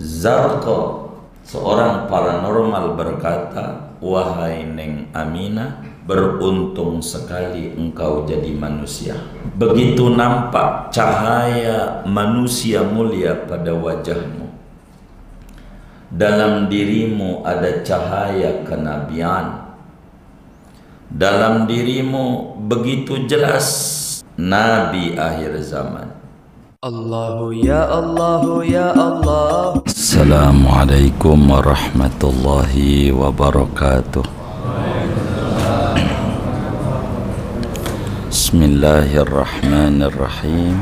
Zarqa, seorang paranormal, berkata, "Wahai Neng Aminah, beruntung sekali engkau jadi manusia. Begitu nampak cahaya manusia mulia pada wajahmu. Dalam dirimu ada cahaya kenabian. Dalam dirimu begitu jelas Nabi akhir zaman." Allahu ya Allahu ya Allah. Assalamualaikum warahmatullahi wabarakatuh. Bismillahirrahmanirrahim.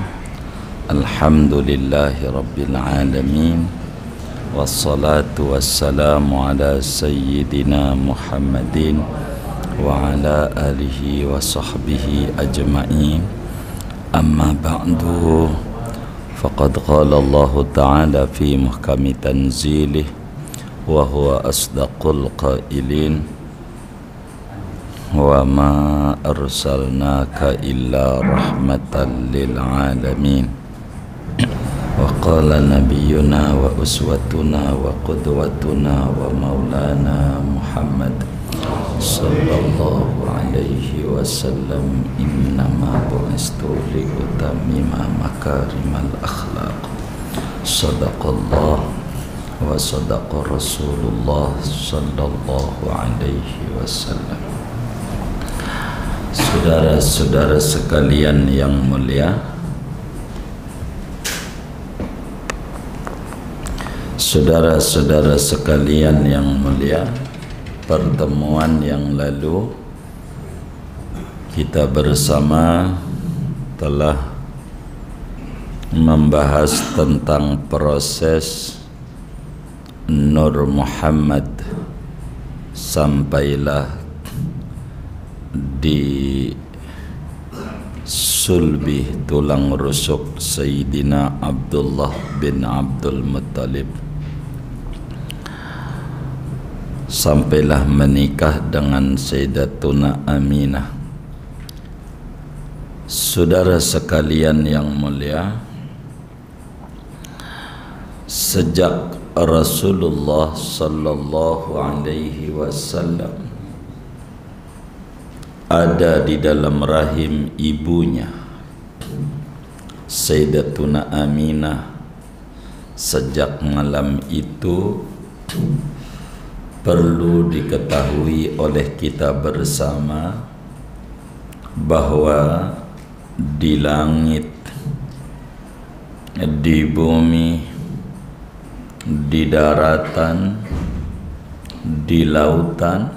Alhamdulillahi rabbil alamin. Wassalatu wassalamu ala sayyidina Muhammadin wa ala alihi wa sahbihi ajma'in. Amma ba'du. Faqad qala Allah Ta'ala fi muhkami tanzilih wa huwa asdaqul qailin, wa ma arsalnaka illa rahmatan lil alamin. Wa qala nabiyyuna wa uswatuna wa qudwatuna wa maulana Muhammad sallallahu alaihi wasallam, innama bu'istu li utammima makarimal akhlaq. Sadaqallah wa sadaqa Rasulullah sallallahu alaihi wasallam. Saudara-saudara sekalian yang mulia, saudara-saudara sekalian yang mulia, pertemuan yang lalu kita bersama telah membahas tentang proses Nur Muhammad sampailah di sulbi tulang rusuk Sayyidina Abdullah bin Abdul Muttalib, sampailah menikah dengan Sayyidatuna Aminah. Saudara sekalian yang mulia, sejak Rasulullah sallallahu alaihi wasallam ada di dalam rahim ibunya Sayyidatuna Aminah, sejak malam itu perlu diketahui oleh kita bersama bahwa di langit, di bumi, di daratan, di lautan,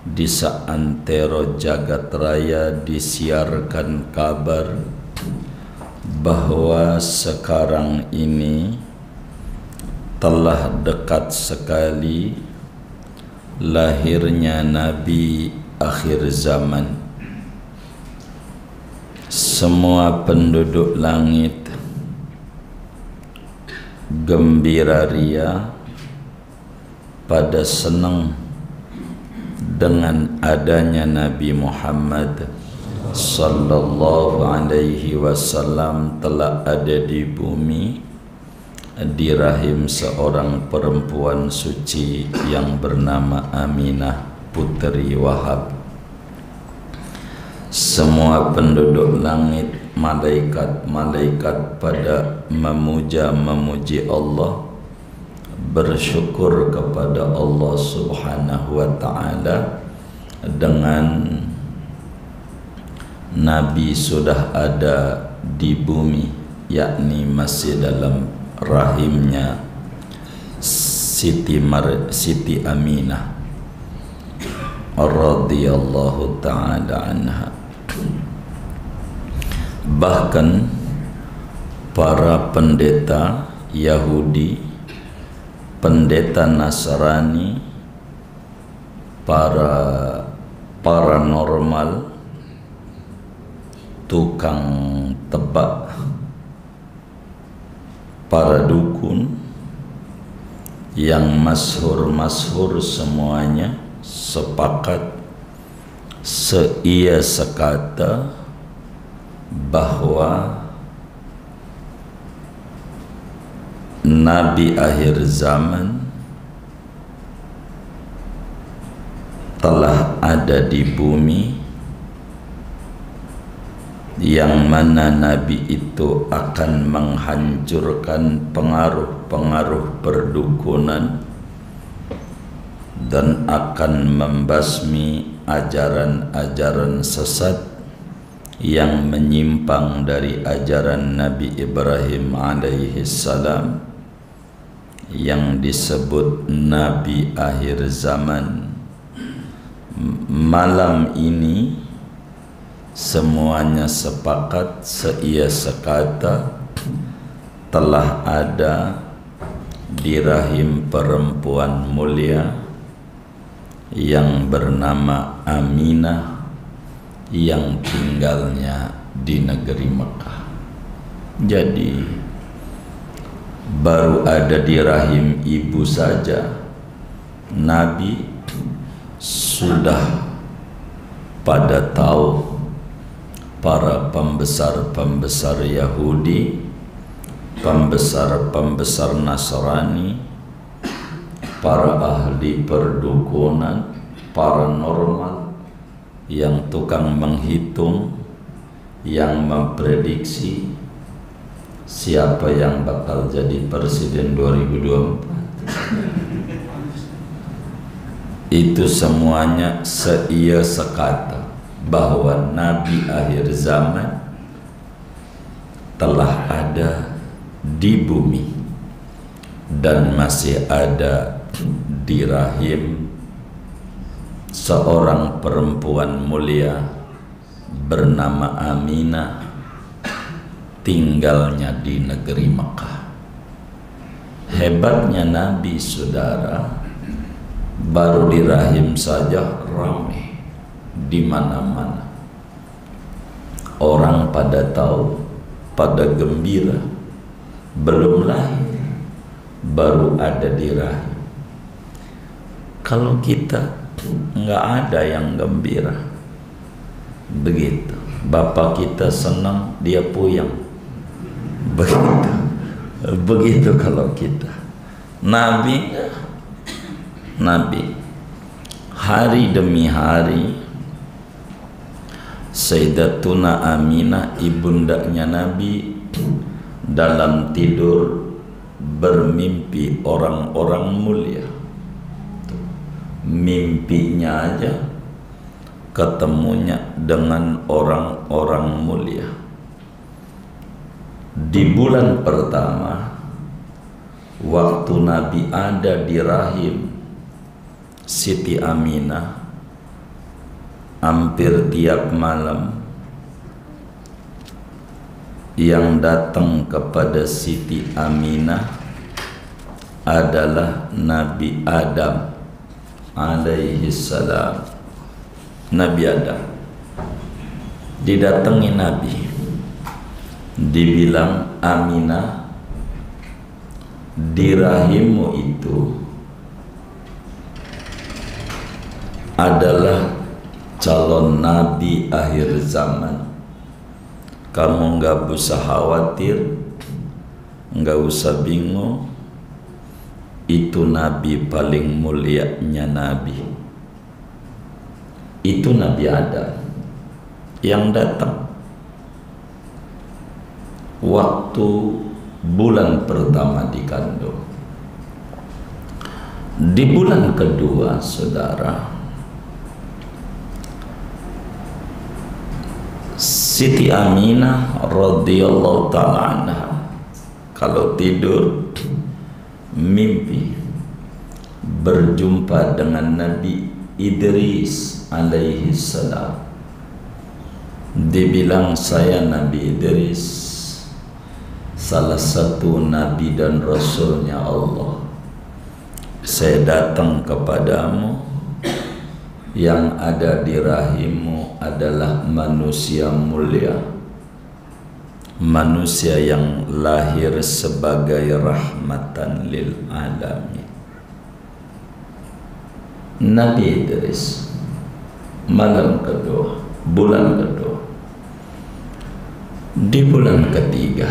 di seantero jagat raya disiarkan kabar bahwa sekarang ini telah dekat sekali lahirnya Nabi akhir zaman. Semua penduduk langit gembira ria, pada senang dengan adanya Nabi Muhammad sallallahu alaihi wasallam telah ada di bumi, di rahim seorang perempuan suci yang bernama Aminah putri Wahab. Semua penduduk langit, malaikat-malaikat pada memuji Allah, bersyukur kepada Allah Subhanahu wa ta'ala dengan Nabi sudah ada di bumi, yakni masih dalam rahimnya Siti Aminah radhiyallahu ta'ala anha. Bahkan para pendeta Yahudi, pendeta Nasrani, para paranormal, tukang tebak, para dukun yang masyhur semuanya sepakat seia sekata bahwa Nabi akhir zaman telah ada di bumi, yang mana Nabi itu akan menghancurkan pengaruh-pengaruh perdukunan dan akan membasmi ajaran-ajaran sesat yang menyimpang dari ajaran Nabi Ibrahim alaihi salam, yang disebut Nabi akhir zaman. Malam ini semuanya sepakat seia sekata telah ada di rahim perempuan mulia yang bernama Aminah, yang tinggalnya di negeri Mekah. Jadi baru ada di rahim ibu saja Nabi sudah pada tahu para pembesar-pembesar Yahudi, pembesar-pembesar Nasrani, para ahli perdukunan, paranormal, yang tukang menghitung, yang memprediksi siapa yang bakal jadi presiden 2024. Itu semuanya seia sekata bahwa Nabi akhir zaman telah ada di bumi dan masih ada di rahim seorang perempuan mulia bernama Aminah, tinggalnya di negeri Mekah. Hebatnya Nabi, saudara, baru di rahim saja ramai di mana-mana. Orang pada tahu, pada gembira, belum lahir, baru ada di rahim. Kalau kita nggak ada yang gembira, begitu. Bapak kita senang, dia puyeng, begitu kalau kita. Nabi hari demi hari Sayyidatuna Aminah, ibundanya Nabi, dalam tidur bermimpi orang-orang mulia. Mimpinya aja ketemunya dengan orang-orang mulia. Di bulan pertama, waktu Nabi ada di rahim Siti Aminah, hampir tiap malam yang datang kepada Siti Aminah adalah Nabi Adam alaihi salam. Nabi Adam didatangi Nabi, dibilang, Aminah, di rahimmu itu adalah calon Nabi akhir zaman. Kamu nggak usah khawatir, nggak usah bingung. Itu Nabi paling mulianya Nabi. Itu Nabi Adam yang datang waktu bulan pertama dikandung. Di bulan kedua, saudara, Siti Aminah radhiyallahu ta'ala anha kalau tidur mimpi berjumpa dengan Nabi Idris alaihi salam. Dibilang, saya Nabi Idris, salah satu Nabi dan Rasulnya Allah. Saya datang kepadamu, yang ada di rahimmu adalah manusia mulia, manusia yang lahir sebagai rahmatan lil alamin. Nabi Idris, malam kedua, bulan kedua. Di bulan ketiga,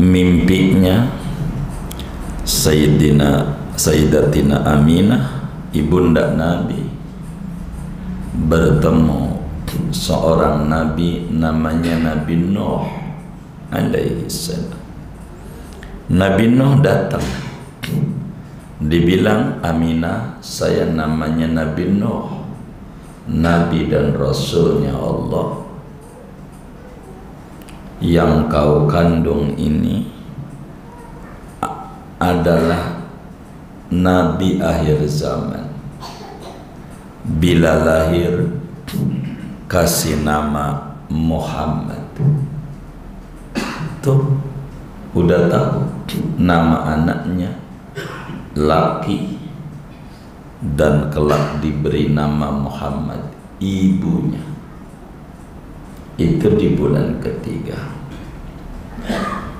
mimpinya Sayyidatina Aminah, ibunda Nabi, bertemu seorang Nabi namanya Nabi Nuh alaihi salam. Nabi Nuh datang, dibilang, Aminah, saya namanya Nabi Nuh, Nabi dan Rasulnya Allah. Yang kau kandung ini adalah Nabi akhir zaman. Bila lahir, kasih nama Muhammad. Tuh, udah tahu nama anaknya laki, dan kelak diberi nama Muhammad ibunya. Itu di bulan ketiga.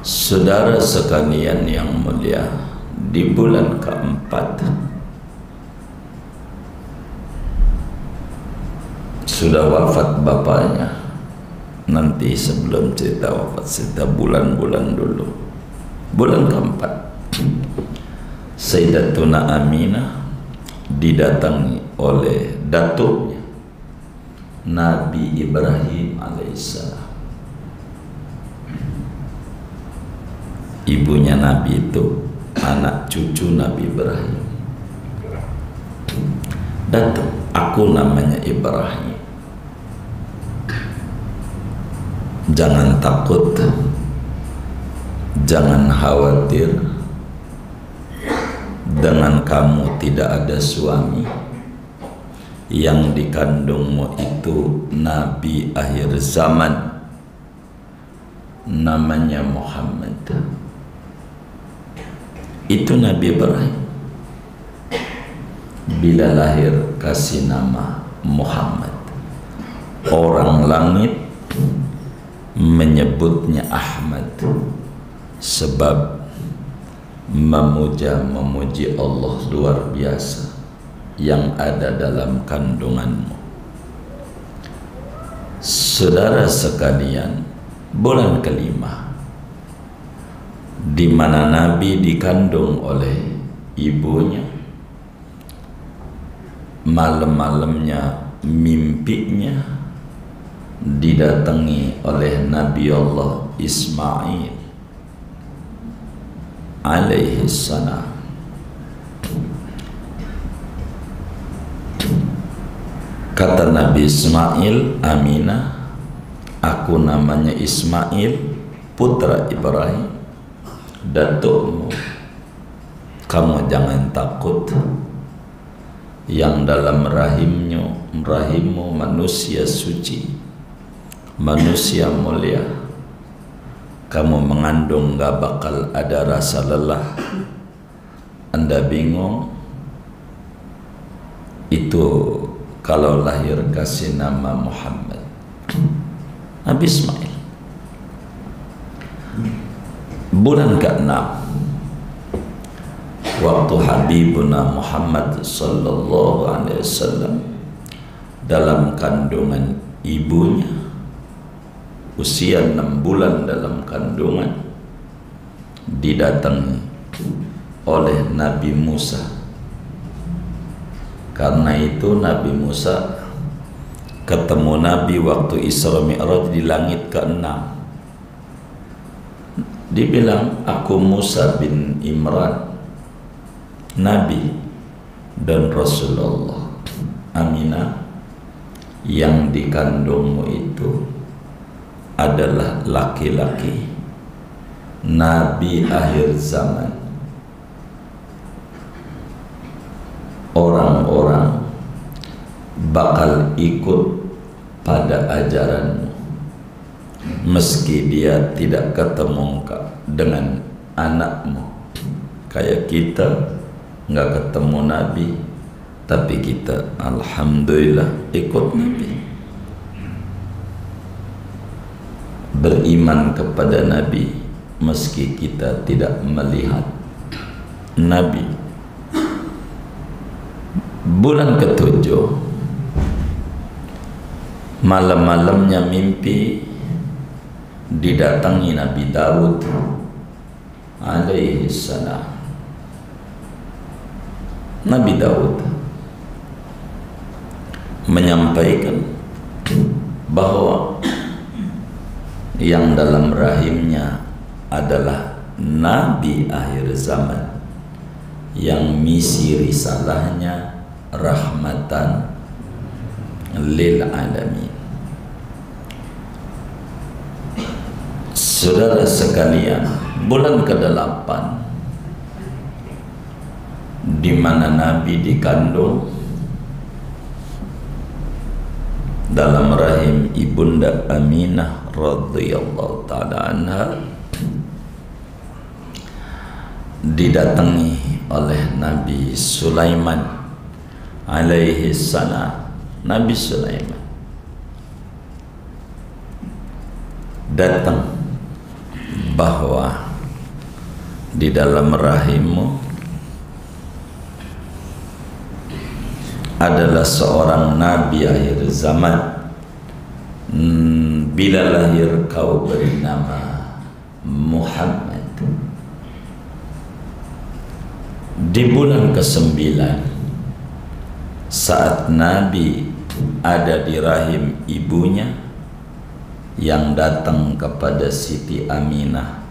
Saudara sekalian yang mulia, di bulan keempat sudah wafat bapaknya. Nanti sebelum cerita wafat, cerita bulan-bulan dulu. Bulan keempat, Sayyidatuna Aminah didatangi oleh datuknya Nabi Ibrahim alaihissalam. Ibunya Nabi itu anak cucu Nabi Ibrahim. Datang, aku namanya Ibrahim. Jangan takut, jangan khawatir. Dengan kamu tidak ada suami, yang dikandungmu itu Nabi akhir zaman, namanya Muhammad. Itu Nabi Ibrahim. Bila lahir kasih nama Muhammad. Orang langit menyebutnya Ahmad, sebab memuji Allah luar biasa yang ada dalam kandunganmu. Saudara sekalian, bulan kelima, di mana Nabi dikandung oleh ibunya, malam-malamnya mimpinya didatangi oleh Nabi Allah Ismail alaihi salam. Kata Nabi Ismail, Aminah, aku namanya Ismail, putra Ibrahim, datukmu. Kamu jangan takut. Yang dalam rahimmu manusia suci, manusia mulia. Kamu mengandung gak bakal ada rasa lelah. Anda bingung? Itu kalau lahir kasih nama Muhammad. Nabi Ismail. Bulan ke-6, waktu Habibuna Muhammad sallallahu alaihi wasallam dalam kandungan ibunya, usia 6 bulan dalam kandungan, didatangi oleh Nabi Musa. Karena itu Nabi Musa ketemu Nabi waktu Isra Mi'raj di langit ke-6. Dibilang, aku Musa bin Imran, Nabi dan Rasulullah. Aminah, yang dikandungmu itu adalah laki-laki, Nabi akhir zaman. Orang-orang bakal ikut pada ajaranmu, meski dia tidak ketemu dengan anakmu. Kayak kita nggak ketemu Nabi, tapi kita alhamdulillah ikut Nabi, beriman kepada Nabi meski kita tidak melihat Nabi. Bulan ke-7, malam-malamnya mimpi didatangi Nabi Daud alaihi salam. Nabi Daud menyampaikan bahwa yang dalam rahimnya adalah Nabi akhir zaman yang misi risalahnya rahmatan lil alamin. Saudara sekalian, bulan ke-8 di mana Nabi dikandung dalam rahim ibunda Aminah radhiyallahu taala anha, didatangi oleh Nabi Sulaiman alaihi salam. Nabi Sulaiman datang bahwa di dalam rahimmu adalah seorang nabi akhir zaman. Bila lahir kau beri nama Muhammad. Di bulan ke-9 saat Nabi ada di rahim ibunya, yang datang kepada Siti Aminah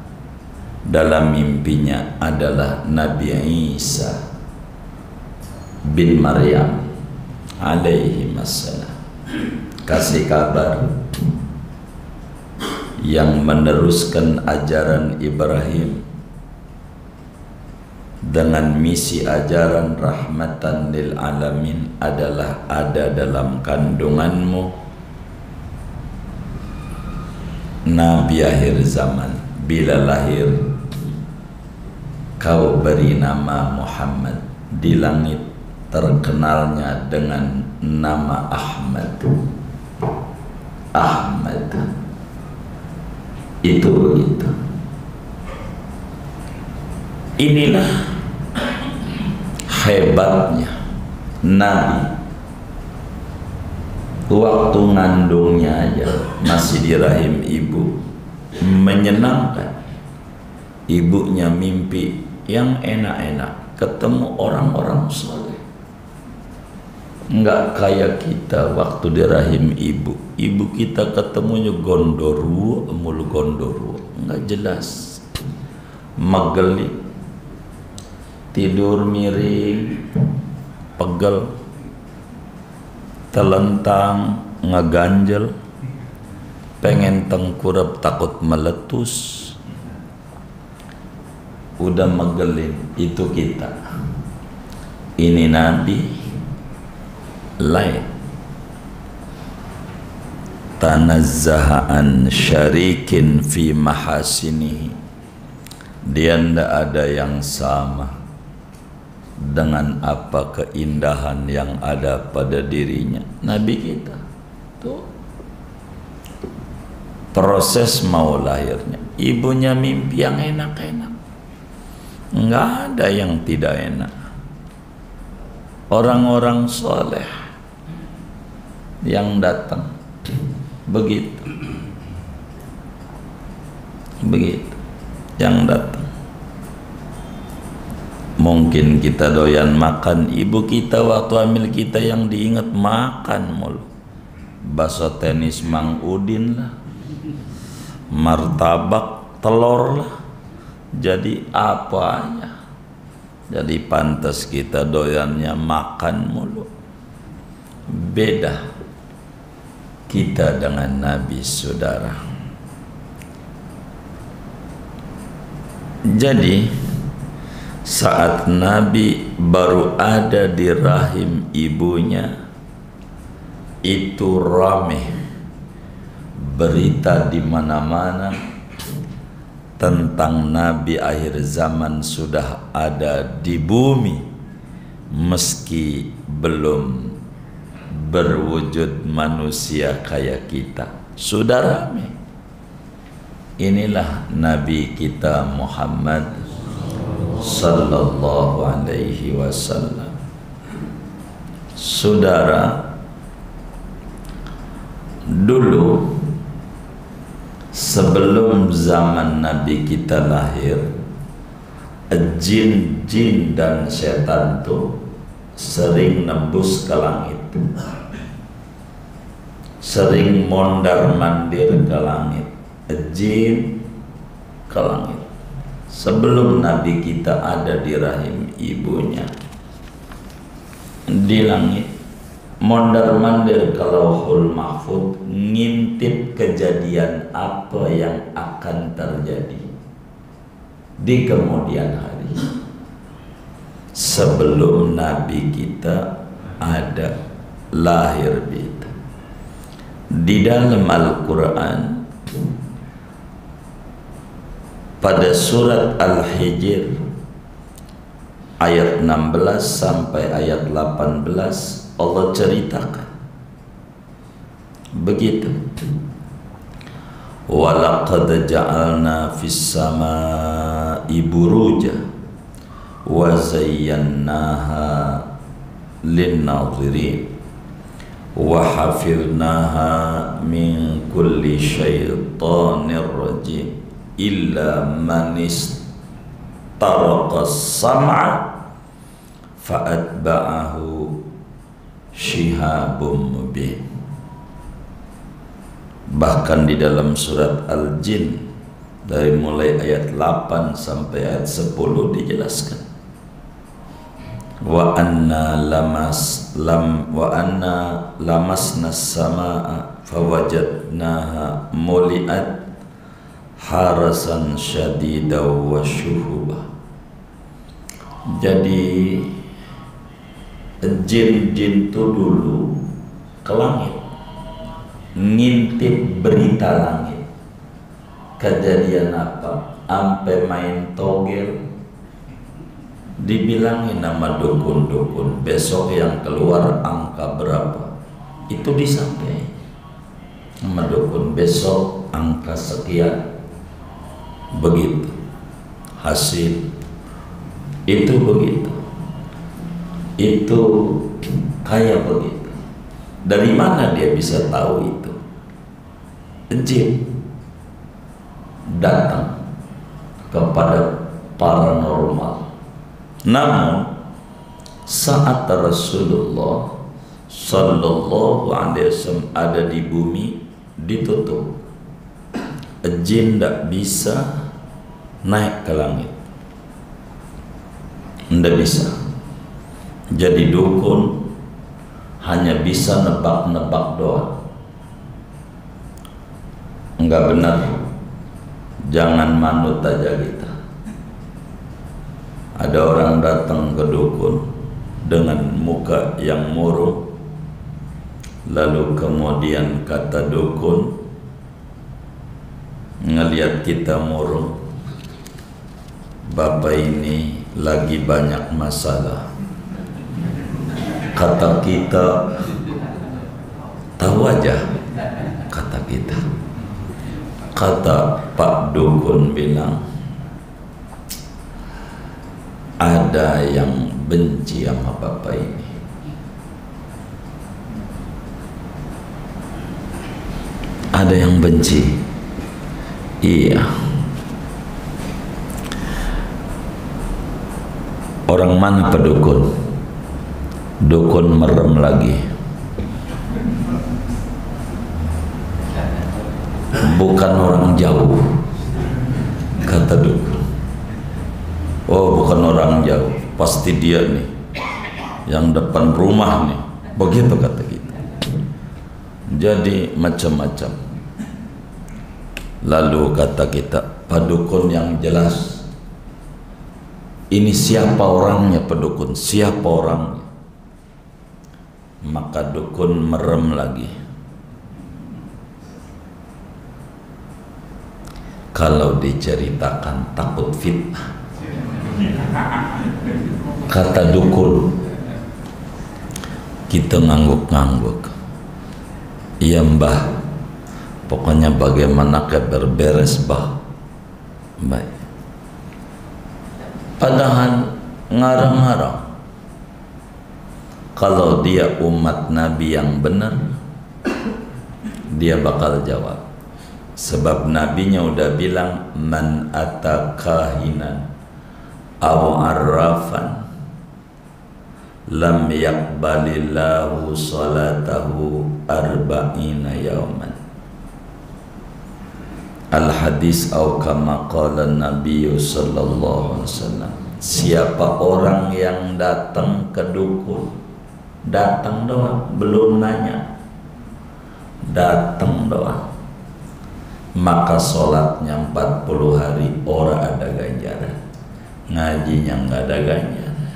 dalam mimpinya adalah Nabi Isa bin Maryam alaihi wassalam. Kasih kabar yang meneruskan ajaran Ibrahim dengan misi ajaran rahmatan lil alamin adalah ada dalam kandunganmu, Nabi akhir zaman. Bila lahir kau beri nama Muhammad. Di langit terkenalnya dengan nama Ahmad. Ahmad itu begitu. Inilah hebatnya Nabi. Waktu ngandungnya aja masih di rahim ibu, menyenangkan. Ibunya mimpi yang enak-enak, ketemu orang-orang soleh. Enggak kayak kita waktu di rahim ibu. Ibu kita ketemunya gondoruo, mulu gondoruo, enggak jelas, megelik, tidur miring, pegel, telentang, ngeganjel, pengen tengkurap takut meletus, udah megelin. Itu kita. Ini Nabi lain. Tanazzaha an syarikin fi mahasinihi. Dia ndak ada yang sama dengan apa keindahan yang ada pada dirinya. Nabi kita tuh proses mau lahirnya, ibunya mimpi yang enak-enak, nggak ada yang tidak enak. Orang-orang soleh yang datang begitu yang datang. Mungkin kita doyan makan, ibu kita waktu hamil kita yang diingat makan mulu. Bakso tenis Mang Udin lah, martabak telur lah, jadi apa aja. Jadi pantas kita doyannya makan mulu. Beda kita dengan Nabi, saudara. Jadi saat Nabi baru ada di rahim ibunya, itu rame berita di mana-mana tentang Nabi akhir zaman sudah ada di bumi, meski belum berwujud manusia kayak kita. Sudah rame. Inilah Nabi kita Muhammad sallallahu alaihi wasallam. Saudara, dulu sebelum zaman Nabi kita lahir, jin dan setan tuh sering nembus ke langit, sering mondar-mandir ke langit, jin ke langit. Sebelum Nabi kita ada di rahim ibunya, di langit, mondar-mandir ke Lauhul Mahfuz, ngintip kejadian apa yang akan terjadi di kemudian hari sebelum Nabi kita ada lahir kita. Di dalam Al-Quran pada surat Al-Hijr ayat 16 sampai ayat 18 Allah ceritakan begitu. Walaqad ja'alna fis samaa'i buruja wa zayyannaha lin-nadhirin wa hafidnaha min kulli syaitanir rajim illa man istaraqa as-sam'a fa'atba'ahu shihabum mubin. Bahkan di dalam surat Al-Jin dari mulai ayat 8 sampai ayat 10 dijelaskan wa anna lamasna as-samaa'a fawajadnaha muli'at harasan syadidaw wa syuhuba. Jadi jin-jin itu dulu ke langit, ngintip berita langit, kejadian apa, ampe main togel, dibilangin nama dukun-dukun, besok yang keluar angka berapa, itu disampaikan nama dukun, besok angka sekian, begitu hasil itu begitu, itu kayak begitu. Dari mana dia bisa tahu itu? Jin datang kepada paranormal. Namun saat Rasulullah Sallallahu Alaihi Wasallam ada di bumi, ditutup. Jin tidak bisa naik ke langit, tidak bisa. Jadi dukun hanya bisa nebak-nebak doang. Enggak benar, jangan manut aja kita. Ada orang datang ke dukun dengan muka yang murung, lalu kemudian kata dukun, ngelihat kita murung, bapak ini lagi banyak masalah. Kata kita, tahu aja, kata kita. Kata Pak Dukun bilang, ada yang benci sama bapak ini. Ada yang benci. Iya. Orang mana Pak Dukun? Dukun merem lagi. Bukan orang jauh, kata dukun. Oh, bukan orang jauh, pasti dia nih, yang depan rumah nih. Begitu kata kita. Jadi macam-macam. Lalu kata kita, Pak Dukun yang jelas, ini siapa orangnya Pak Dukun? Siapa orangnya? Maka dukun merem lagi. Kalau diceritakan takut fitnah. Kata dukun, kita ngangguk-ngangguk. Iya mbah, pokoknya bagaimana kabar beres bah. Baik. Padahal ngarang-ngarang. Kalau dia umat Nabi yang benar, dia bakal jawab. Sebab nabinya udah bilang, man atakahinan aw arrafan lam yaqbalillahu salatahu arba'ina yawman. Al hadis aw kama qala Nabi sallallahu alaihi wasallam. Siapa orang yang datang ke dukun, datang doang, belum nanya, datang doang, maka sholatnya 40 hari ora ada ganjaran, ngajinya nggak ada ganjaran.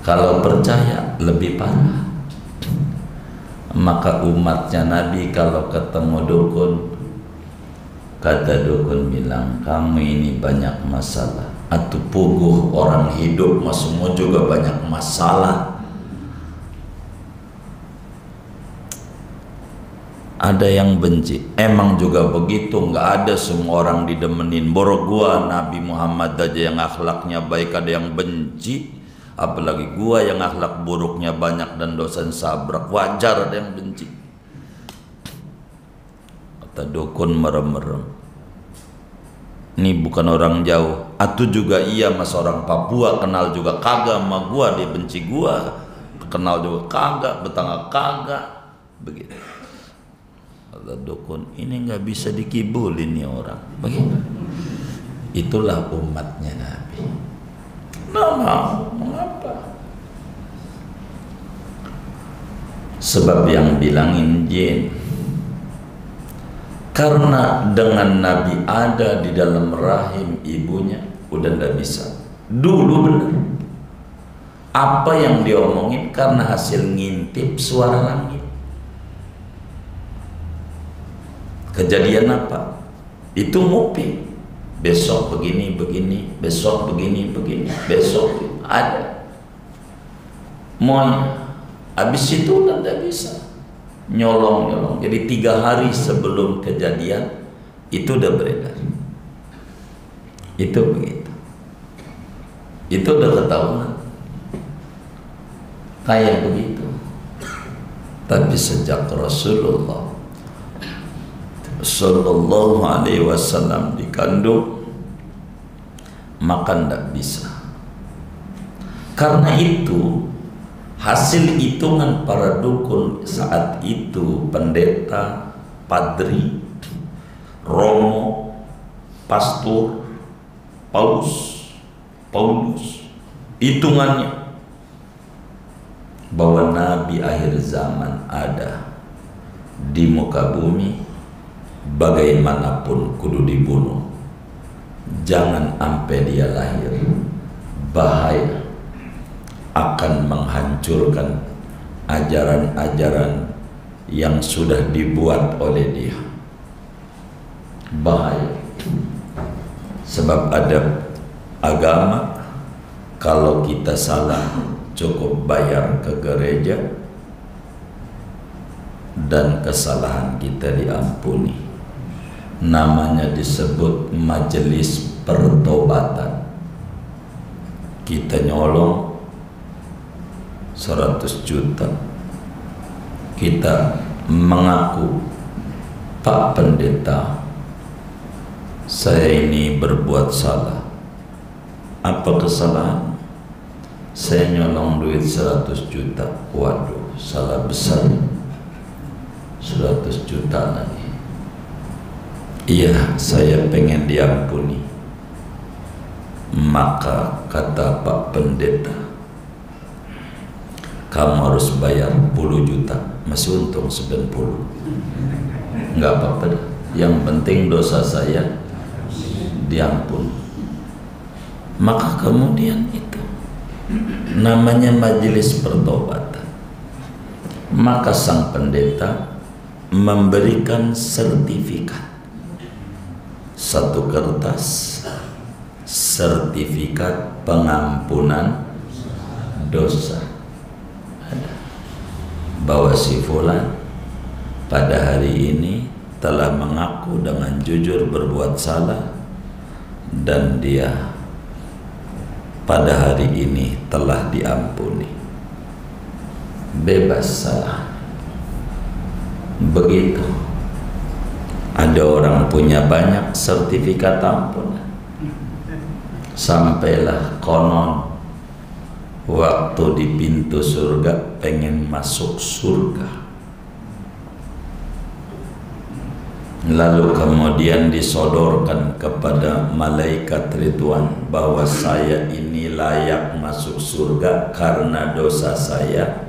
Kalau percaya lebih parah. Maka umatnya Nabi kalau ketemu dukun, kata dukun bilang, kamu ini banyak masalah. Atuh puguh orang hidup mah semua juga banyak masalah. Ada yang benci, emang juga begitu, nggak ada semua orang didemenin. Boro gua Nabi Muhammad aja yang akhlaknya baik ada yang benci, apalagi gua yang akhlak buruknya banyak dan dosa sabrak, wajar ada yang benci. Kata dukun merem-merem, ini bukan orang jauh, atuh juga iya mas orang Papua, kenal juga kagak sama gua, dia benci gua, kenal juga kagak, betangga kagak, begitu. Kata dukun, ini nggak bisa dikibulin nih orang, begitu. Itulah umatnya Nabi. Nah, mengapa? Sebab yang bilangin jin. Karena dengan Nabi ada di dalam rahim ibunya, udah nggak bisa. Dulu benar. Apa yang diomongin karena hasil ngintip suara langit. Kejadian apa? Itu ngupi. Besok begini, besok begini, besok ada. Mau habis itu udah nggak bisa. Nyolong. Jadi 3 hari sebelum kejadian itu udah beredar. Itu begitu. Itu udah ketahuan. Kayak begitu. Tapi sejak Rasulullah Sallallahu alaihi wasallam dikandung, maka tidak bisa. Karena itu hasil hitungan para dukun saat itu, pendeta, padri, romo, pastor, paulus, hitungannya bahwa Nabi akhir zaman ada di muka bumi, bagaimanapun kudu dibunuh. Jangan sampai dia lahir, bahaya, akan menghancurkan ajaran-ajaran yang sudah dibuat oleh dia. Bahaya. Sebab ada agama, kalau kita salah cukup bayar ke gereja dan kesalahan kita diampuni. Namanya disebut majelis pertobatan. Kita nyolong 100 juta, kita mengaku, Pak Pendeta, saya ini berbuat salah. Apa kesalahan? Saya nyolong duit 100 juta. Waduh, salah besar. 100 juta lagi. Iya, saya pengen diampuni. Maka kata Pak Pendeta, kamu harus bayar 10 juta. Masih untung 90. Enggak apa-apa dah. Yang penting dosa saya diampuni. Maka kemudian itu namanya majelis pertobatan. Maka sang pendeta memberikan sertifikat, satu kertas, sertifikat pengampunan dosa, bahwa si fulan pada hari ini telah mengaku dengan jujur berbuat salah, dan dia pada hari ini telah diampuni, bebas salah. Begitu. Ada orang punya banyak sertifikat ampunan, Sampailah konon waktu di pintu surga, pengen masuk surga. Lalu kemudian disodorkan kepada malaikat Ridwan bahwa saya ini layak masuk surga karena dosa saya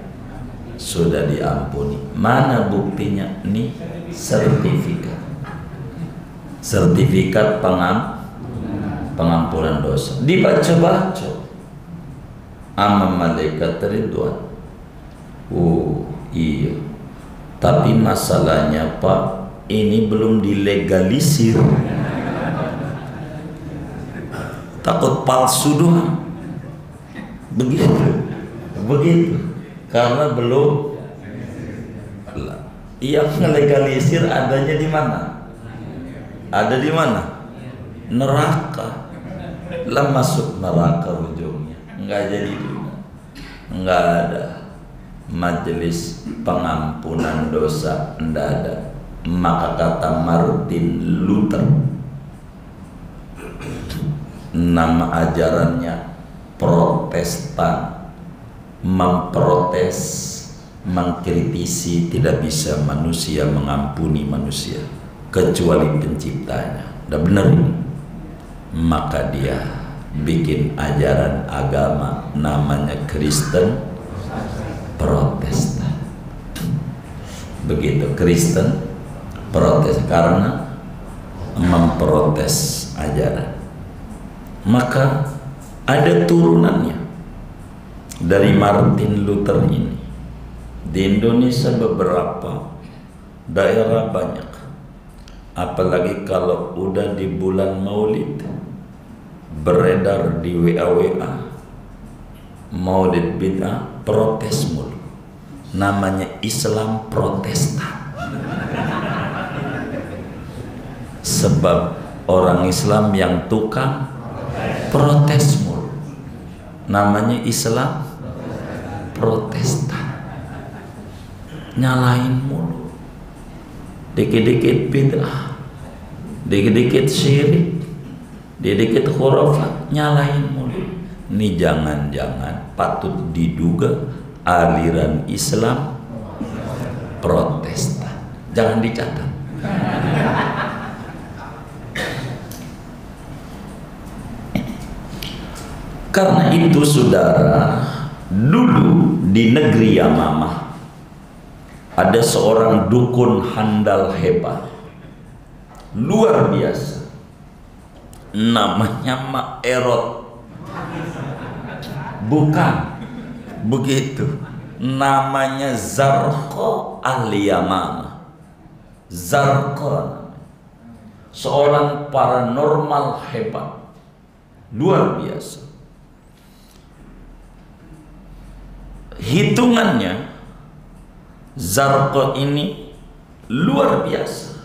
sudah diampuni. Mana buktinya? Nih sertifikat. Sertifikat pengampunan dosa. Dibaca-baca sama malaikat Ridwan. Oh iya. Tapi masalahnya Pak, ini belum dilegalisir. Takut palsu doang. Begitu. Karena belum. Yang ngelegalisir adanya di mana? Ada di mana? Neraka. Lah masuk neraka ujungnya. Enggak jadi juga. Enggak ada majelis pengampunan dosa, enggak ada. Maka kata Martin Luther, nama ajarannya Protestan, memprotes, mengkritisi, tidak bisa manusia mengampuni manusia kecuali penciptanya. Udah benar ini. Maka dia bikin ajaran agama namanya Kristen Protestan. Begitu, Kristen protes karena memprotes ajaran. Maka ada turunannya dari Martin Luther ini. Di Indonesia beberapa daerah banyak. Apalagi kalau udah di bulan Maulid, beredar di WA Maulid bid'ah, protes mulu. Namanya Islam Protestan. Sebab orang Islam yang tukang protes mulu. Namanya Islam Protestan. Nyalain mulu. Dikit-dikit bid'ah, dikit-dikit syirik, dikit-dikit khurafat, nyalain mulu. Ini jangan-jangan patut diduga aliran Islam Protestan. Jangan dicatat. Karena itu saudara, dulu di negeri Yamamah ada seorang dukun handal hebat, luar biasa. Namanya Mak Erot. Bukan begitu. Namanya Zarqa al-Yamamah. Zarqa, seorang paranormal hebat, luar biasa. Hitungannya Zarqa ini luar biasa.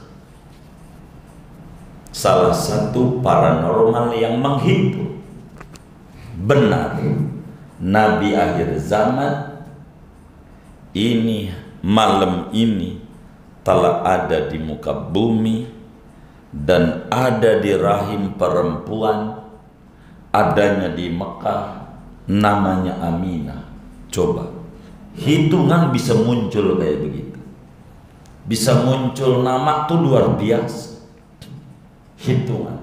Salah satu paranormal yang menghitung benar Nabi akhir zaman ini malam ini telah ada di muka bumi dan ada di rahim perempuan, adanya di Mekah, namanya Aminah. Coba hitungan bisa muncul kayak begitu, bisa muncul nama tuh luar biasa. Hitungan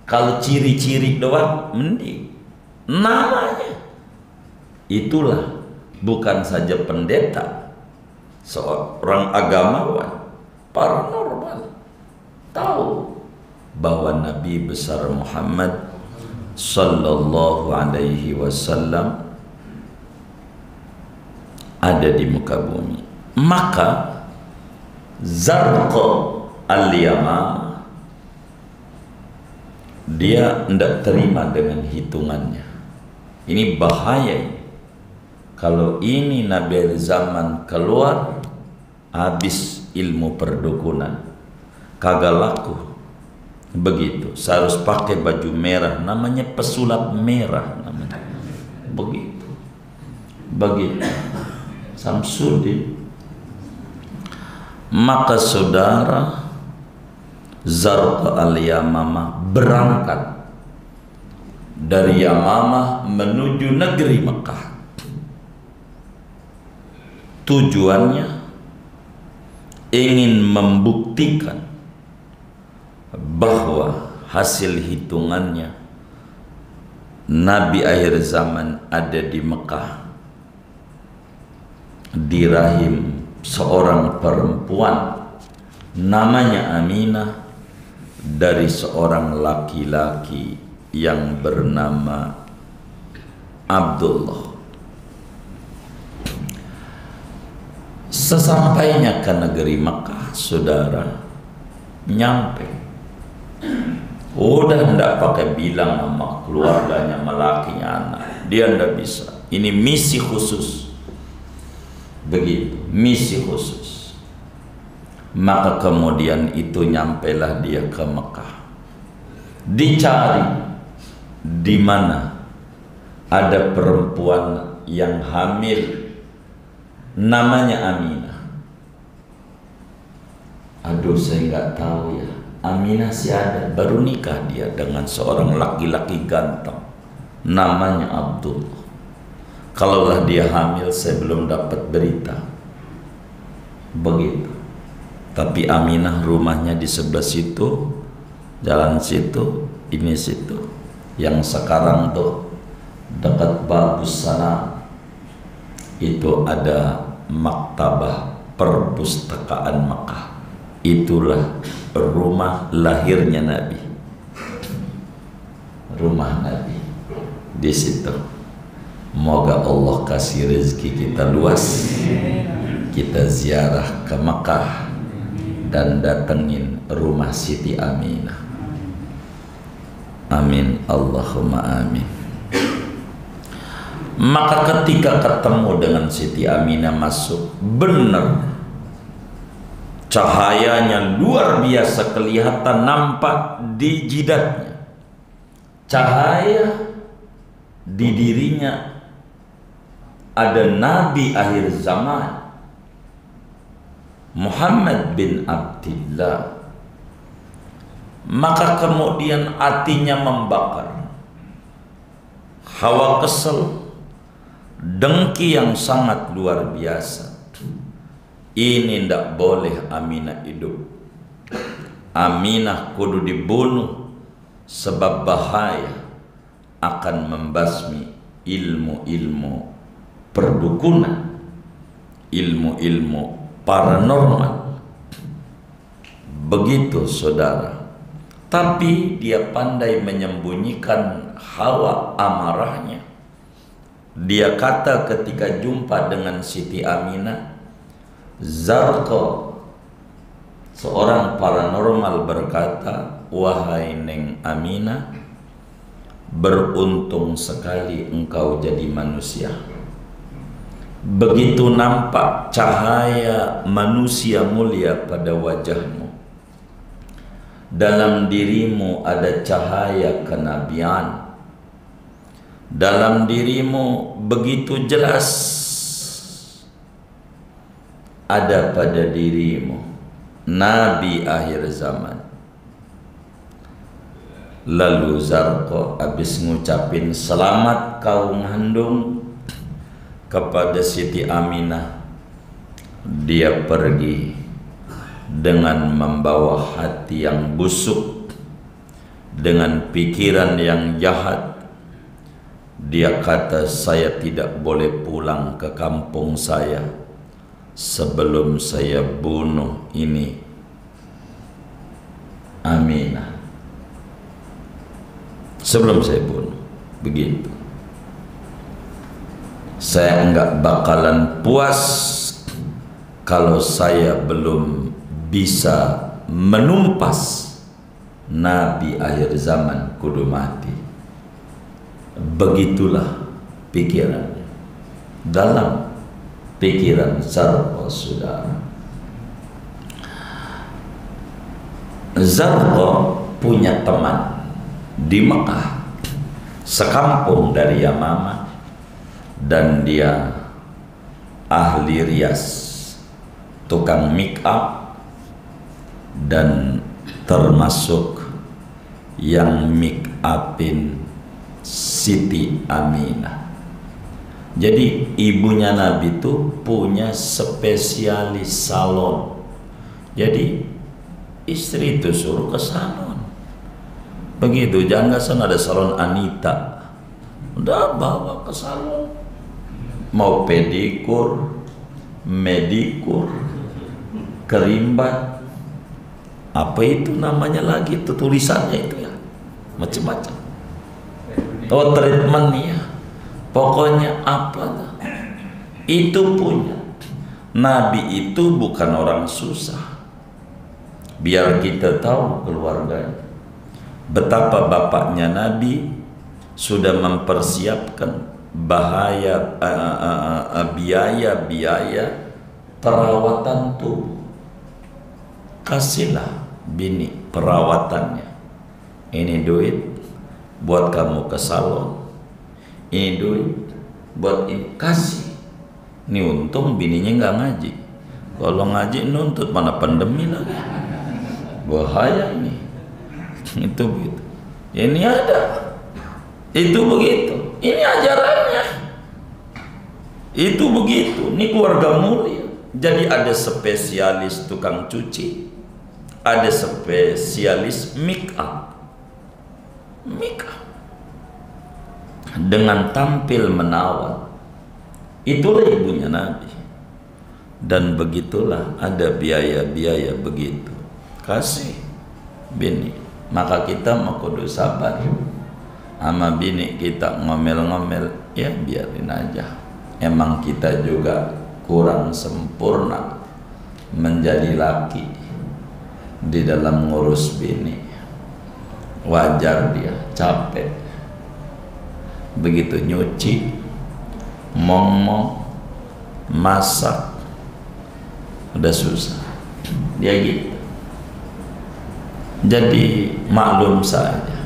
kalau ciri-ciri doang mending, namanya itulah. Bukan saja pendeta, seorang agamawan paranormal tahu bahwa Nabi besar Muhammad sallallahu alaihi wasallam ada di muka bumi. Maka Zarqa al-Yamamah dia tidak terima dengan hitungannya. Ini bahaya ini. Kalau ini Nabi akhir zaman keluar, habis ilmu perdukunan, kagak laku. Begitu, saya harus pakai baju merah, namanya pesulap merah namanya. Begitu Samsudin. Maka saudara, Zarqa al-Yamamah berangkat dari Yamamah menuju negeri Mekah. Tujuannya ingin membuktikan bahwa hasil hitungannya Nabi akhir zaman ada di Mekah, di rahim seorang perempuan namanya Aminah, dari seorang laki-laki yang bernama Abdullah. Sesampainya ke negeri Mekah, saudara, nyampe, udah ndak pakai bilang sama keluarganya, sama lakinya, anak, dia ndak bisa. Ini misi khusus, begitu, misi khusus. Maka kemudian itu nyampelah dia ke Mekah, dicari di mana ada perempuan yang hamil namanya Aminah. Aduh, saya nggak tahu ya, Aminah sih ada, baru nikah dia dengan seorang laki-laki ganteng namanya Abdullah. Kalaulah dia hamil, saya belum dapat berita. Begitu. Tapi Aminah rumahnya di sebelah situ, jalan situ, ini situ. Yang sekarang tuh dekat Babus sana itu ada maktabah perpustakaan Mekah. Itulah rumah lahirnya Nabi, rumah Nabi di situ. Moga Allah kasih rezeki kita luas, kita ziarah ke Mekah dan datengin rumah Siti Aminah. Amin, Allahumma amin. Maka ketika ketemu dengan Siti Aminah, masuk, benar cahayanya luar biasa, kelihatan, nampak di jidatnya. Cahaya di dirinya ada Nabi akhir zaman Muhammad bin Abdillah. Maka kemudian hatinya membakar, hawa kesel, dengki yang sangat luar biasa. Ini ndak boleh Aminah hidup. Aminah kudu dibunuh, sebab bahaya akan membasmi ilmu-ilmu perdukunan, ilmu-ilmu paranormal. Begitu, saudara. Tapi dia pandai menyembunyikan hawa amarahnya. Dia kata ketika jumpa dengan Siti Aminah, Zarqa, seorang paranormal, berkata, wahai Neng Aminah, beruntung sekali engkau jadi manusia. Begitu nampak cahaya manusia mulia pada wajahmu, dalam dirimu ada cahaya kenabian, dalam dirimu begitu jelas ada pada dirimu Nabi akhir zaman. Lalu Zarqa habis ngucapin selamat kau ngandung kepada Siti Aminah, dia pergi dengan membawa hati yang busuk, dengan pikiran yang jahat. Dia kata, saya tidak boleh pulang ke kampung saya sebelum saya bunuh ini Aminah, sebelum saya bunuh. Begitu. Saya enggak bakalan puas kalau saya belum bisa menumpas Nabi akhir zaman, kudu mati. Begitulah pikirannya, dalam pikiran Zarqa, saudara. Zarqa punya teman di Mekah, sekampung dari Yamamah, dan dia ahli rias, tukang make up, dan termasuk yang make upin Siti Aminah. Jadi ibunya Nabi itu punya spesialis salon. Jadi istri itu suruh ke salon. Begitu, jangan sana ada salon Anita, udah bawa ke salon. Mau pedikur, medikur, kerimbat, apa itu namanya lagi, itu tulisannya itu ya, macam-macam. Oh, treatmentnya, pokoknya apa itu punya. Nabi itu bukan orang susah. Biar kita tahu keluarganya, betapa bapaknya Nabi sudah mempersiapkan biaya perawatan tubuh. Kasihlah bini perawatannya. Ini duit buat kamu ke salon, ini duit buat ini, kasih. Ini untung bininya nggak ngaji. Kalau ngaji nuntut, mana pandemi lagi, bahaya ini. Itu begitu. Ini ada, itu begitu. Ini ajarannya. Itu begitu. Ini keluarga mulia. Jadi ada spesialis tukang cuci, ada spesialis make up. Make up dengan tampil menawan. Itulah ibunya Nabi. Dan begitulah ada biaya-biaya begitu. Kasih bini. Maka kita mau kudu sabar sama bini kita, ngomel-ngomel, ya biarin aja. Emang kita juga kurang sempurna menjadi laki di dalam ngurus bini. Wajar dia capek. Begitu nyuci, mong-mong, masak, udah susah. Dia gitu. Jadi maklum saja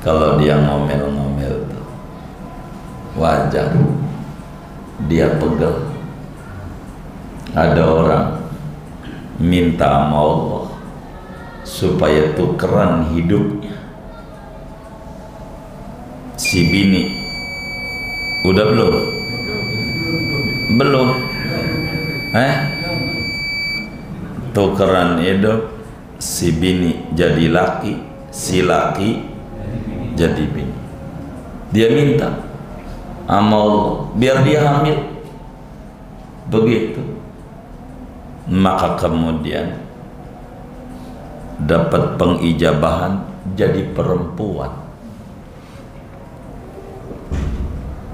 kalau dia ngomel-ngomel tuh, wajar. Dia pegel. Ada orang minta sama Allah supaya tukeran hidupnya. Si bini udah belum? Belum. Tukeran hidup, si bini jadi laki, si laki jadi bini. Dia minta sama Allah biar dia hamil. Begitu. Maka kemudian dapat pengijabahan jadi perempuan.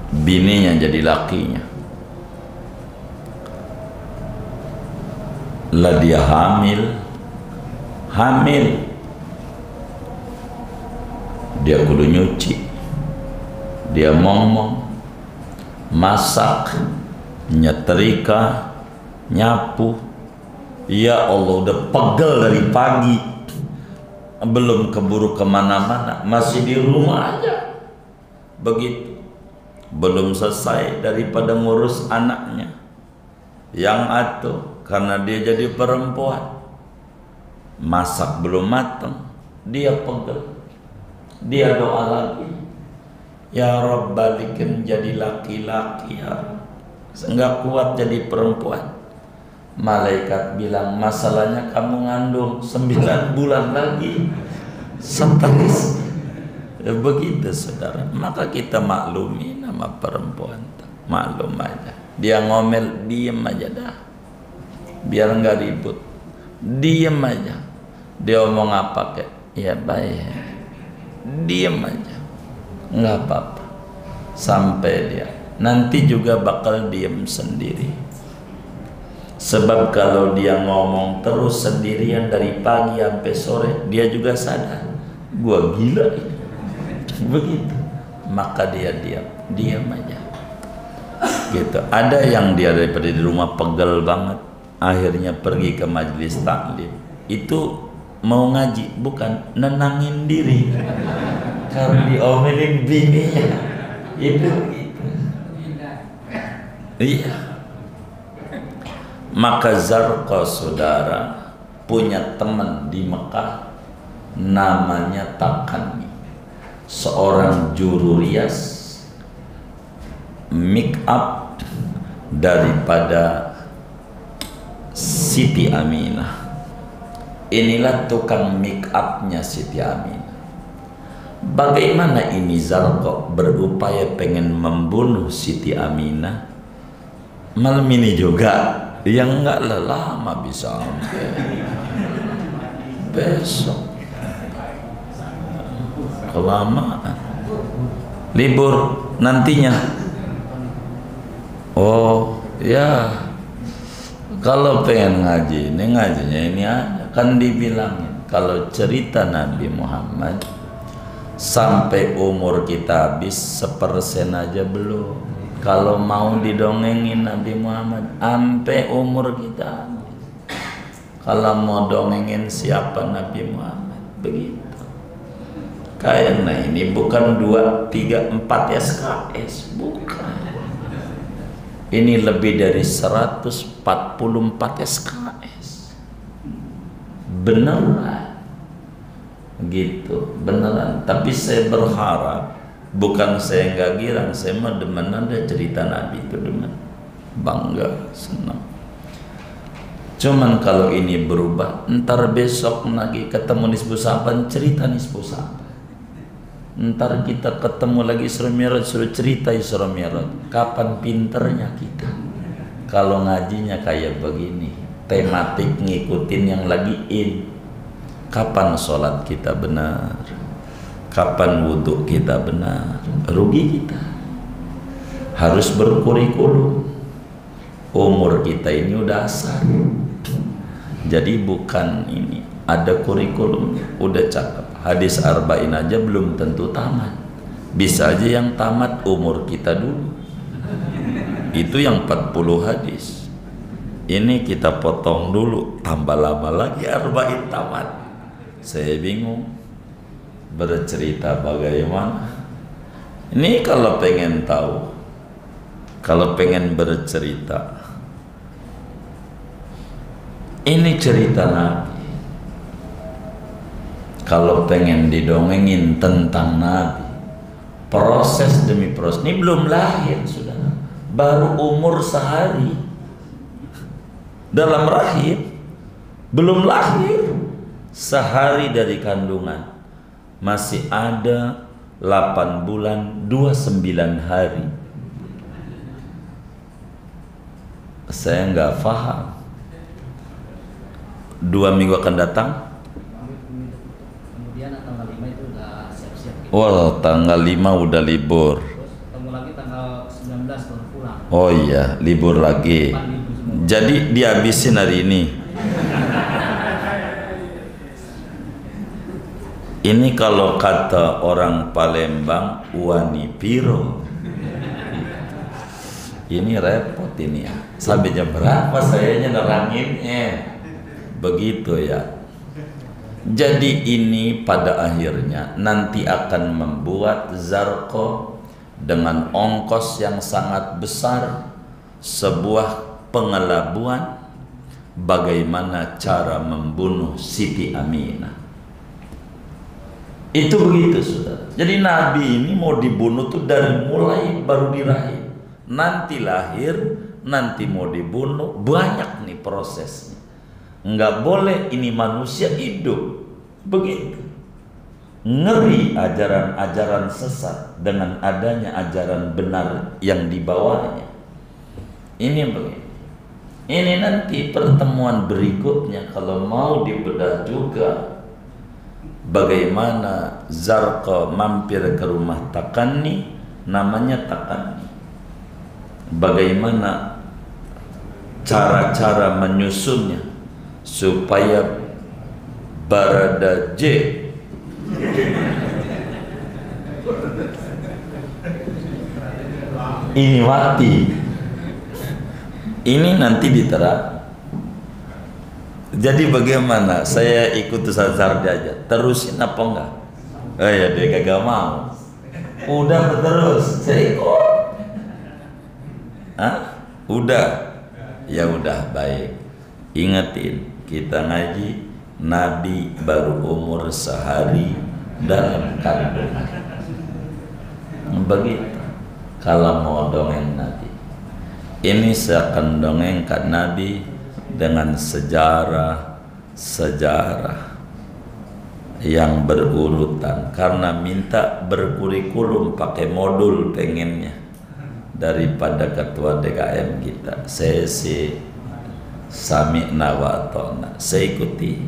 Bininya jadi lakinya. Lah dia hamil. Dia kudu nyuci, dia ngomong, masak, nyetrika, nyapu. Ya Allah, udah pegel dari pagi, belum keburu kemana-mana, masih di rumah aja. Begitu, belum selesai daripada ngurus anaknya yang atuh, karena dia jadi perempuan. Masak belum matang, dia pegel, dia doa lagi, ya Rabb balikin jadi laki-laki ya, enggak kuat jadi perempuan. Malaikat bilang, masalahnya kamu ngandung 9 bulan lagi, stres. Begitu saudara. Maka kita maklumi nama perempuan, maklum aja. Dia ngomel, diem aja dah, biar enggak ribut, diem aja. Dia omong apa kek, ya baik, diem aja, nggak apa-apa, sampai dia nanti juga bakal diem sendiri. Sebab kalau dia ngomong terus sendirian dari pagi sampai sore, dia juga sadar, gua gila ini. Begitu, maka dia diam aja. Gitu. Ada yang dia daripada di rumah pegel banget, akhirnya pergi ke majelis taklim. Itu mau ngaji, bukan nenangin diri karena diomelin bininya. Itu gitu. Iya. Maka Zarqa saudara punya teman di Mekah namanya Takani. seorang juru rias make up daripada Siti Aminah. Inilah tukang make upnya Siti Aminah. Bagaimana ini Zarqa berupaya pengen membunuh Siti Aminah malam ini juga, yang enggak lama bisa sampai besok, kelamaan libur nantinya. Oh ya, kalau pengen ngaji, ini ngajinya ini aja. Kan dibilangin kalau cerita Nabi Muhammad sampai umur kita habis 1% aja belum. Kalau mau didongengin Nabi Muhammad sampai umur kita habis. Kalau mau dongengin siapa Nabi Muhammad, begitu. Kayaknya ini bukan 2, 3, 4 SKS, bukan. Ini lebih dari 144 SKS. Beneran gitu, beneran. Tapi saya berharap, bukan saya nggak girang, saya mah demen ada cerita Nabi itu, demen, bangga, senang. Cuman kalau ini berubah, ntar besok lagi ketemu Nisbu Saban, cerita Nisbu Saban. Ntar kita ketemu lagi Isra Mi'raj, suruh cerita Isra Mi'raj. Kapan pinternya kita kalau ngajinya kayak begini, tematik ngikutin yang lagi in. Kapan sholat kita benar, kapan wudhu kita benar, rugi kita. Harus berkurikulum. Umur kita ini udah asal, jadi bukan ini, ada kurikulum, udah cakep. Hadis arba'in aja belum tentu tamat, bisa aja yang tamat umur kita dulu. Itu yang 40 hadis. Ini kita potong dulu, tambah lama lagi arba'in tamat. Saya bingung bercerita bagaimana. Ini kalau pengen tahu, kalau pengen bercerita, ini cerita Nabi. Kalau pengen didongengin tentang Nabi, proses demi proses. Ini belum lahir, sudah, baru umur sehari dalam rahim, belum lahir, sehari dari kandungan, masih ada 8 bulan 29 hari. Saya nggak paham. 2 minggu akan datang. Kemudian tanggal 5 itu udah siap-siap. Wah, tanggal 5 udah libur. Terus ketemu lagi tanggal 19 baru pulang. Oh iya, libur lagi. Jadi dihabisin hari ini. Ini kalau kata orang Palembang, wani piro. Ini repot ini ya. Sampai jam berapa sayanya neranginnya? Begitu ya. Jadi ini pada akhirnya nanti akan membuat Zarqa dengan ongkos yang sangat besar sebuah pengelabuan bagaimana cara membunuh Siti Aminah. Itu begitu saudara. Jadi Nabi ini mau dibunuh tuh dari mulai baru di rahim, nanti lahir, nanti mau dibunuh, banyak nih prosesnya. Nggak boleh ini manusia hidup begitu. Ngeri ajaran-ajaran sesat dengan adanya ajaran benar yang dibawanya. Ini begini. Ini nanti pertemuan berikutnya kalau mau dibedah juga bagaimana Zarqa mampir ke rumah Takanni, namanya Takanni. Bagaimana cara-cara menyusunnya supaya Barada J ini mati. Ini nanti diterap. Jadi bagaimana? Saya ikut Ustaz Zardi aja. Terusin apa enggak? Oh ya, dia kagak mau. Udah terus, saya ikut. Hah? Udah. Ya udah, baik. Ingetin, kita ngaji Nabi baru umur sehari dalam kandungan. Begitu. Kalau mau dongeng Nabi, ini saya akan dongengkan Nabi dengan sejarah yang berurutan, karena minta berkurikulum pakai modul pengennya daripada ketua DKM kita. Saya sami'na wa ata'na, saya ikuti.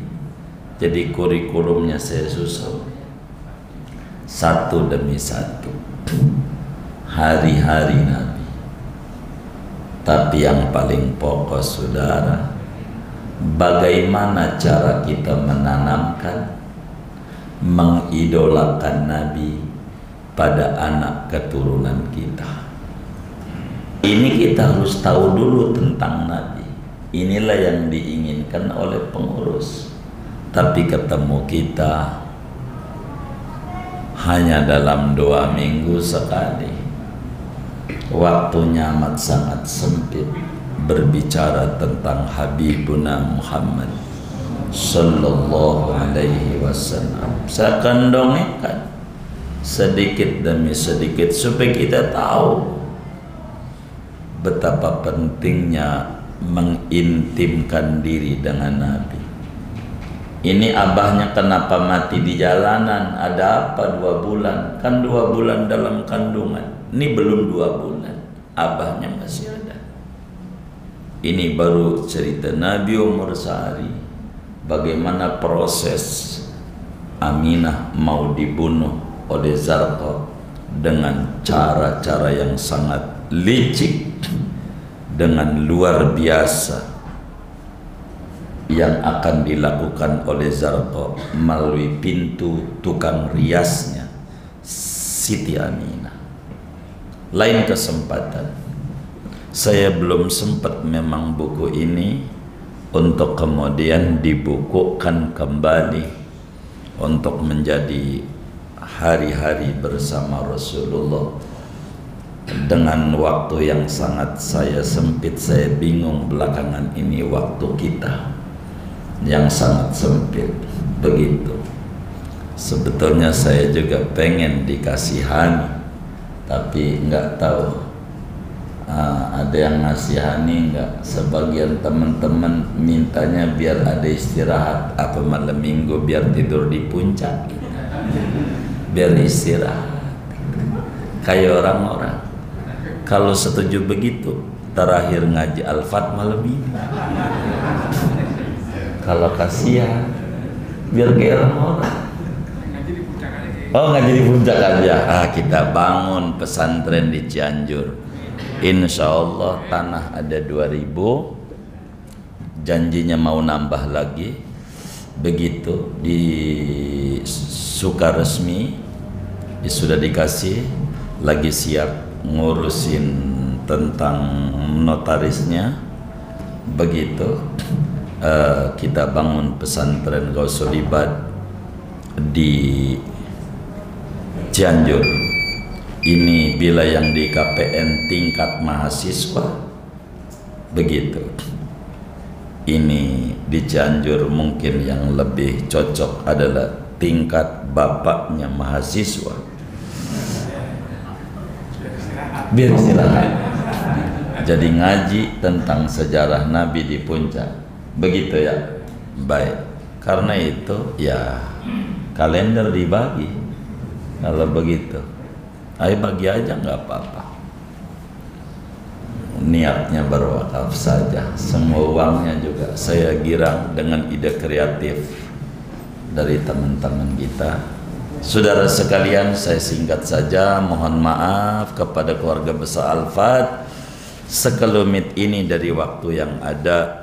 Jadi kurikulumnya saya susun satu demi satu, hari-hari Nabi. Tapi yang paling pokok saudara, bagaimana cara kita menanamkan, mengidolakan Nabi pada anak keturunan kita. Ini kita harus tahu dulu tentang Nabi. Inilah yang diinginkan oleh pengurus. Tapi ketemu kita hanya dalam 2 minggu sekali. Waktunya amat sangat sempit berbicara tentang Habibuna Muhammad Sallallahu Alaihi Wasallam. Saya akan dongengkan sedikit demi sedikit supaya kita tahu betapa pentingnya mengintimkan diri dengan Nabi. Ini abahnya kenapa mati di jalanan? Ada apa 2 bulan? Kan 2 bulan dalam kandungan. Ini belum 2 bulan, abahnya masih ada. Ini baru cerita Nabi umur sehari, bagaimana proses Aminah mau dibunuh oleh Zarqa dengan cara-cara yang sangat licik, dengan luar biasa, yang akan dilakukan oleh Zarqa melalui pintu tukang riasnya Siti Aminah. Lain kesempatan, saya belum sempat memang buku ini untuk kemudian dibukukan kembali untuk menjadi hari-hari bersama Rasulullah. Dengan waktu yang sangat saya sempit, saya bingung belakangan ini waktu kita yang sangat sempit. Begitu. Sebetulnya saya juga pengen dikasihani, tapi nggak tahu ada yang ngasihani nggak. Sebagian teman-teman mintanya biar ada istirahat, apa malam minggu biar tidur di puncak, biar istirahat kayak orang-orang. Kalau setuju begitu, terakhir ngaji Al-Fat malam ini. Kalau kasihan, biar kayak orang-orang. Oh, ngaji di puncak aja. Kita bangun pesantren di Cianjur. Insya Allah tanah ada 2000. Janjinya mau nambah lagi. Begitu di Sukaresmi sudah dikasih, lagi siap ngurusin tentang notarisnya. Begitu. Kita bangun pesantren Gausolibat di Cianjur. Ini bila yang di KPN tingkat mahasiswa. Begitu. Ini di Cianjur mungkin yang lebih cocok adalah tingkat bapaknya mahasiswa. Biar istirahat. Jadi ngaji tentang sejarah Nabi di puncak. Begitu ya. Baik. Karena itu ya kalender dibagi. Kalau begitu, ayo bagi aja nggak apa-apa. Niatnya berwakaf saja. Semua uangnya juga saya girang dengan ide kreatif dari teman-teman kita. Saudara sekalian, saya singkat saja. Mohon maaf kepada keluarga besar Al-Fat. Sekelumit ini dari waktu yang ada,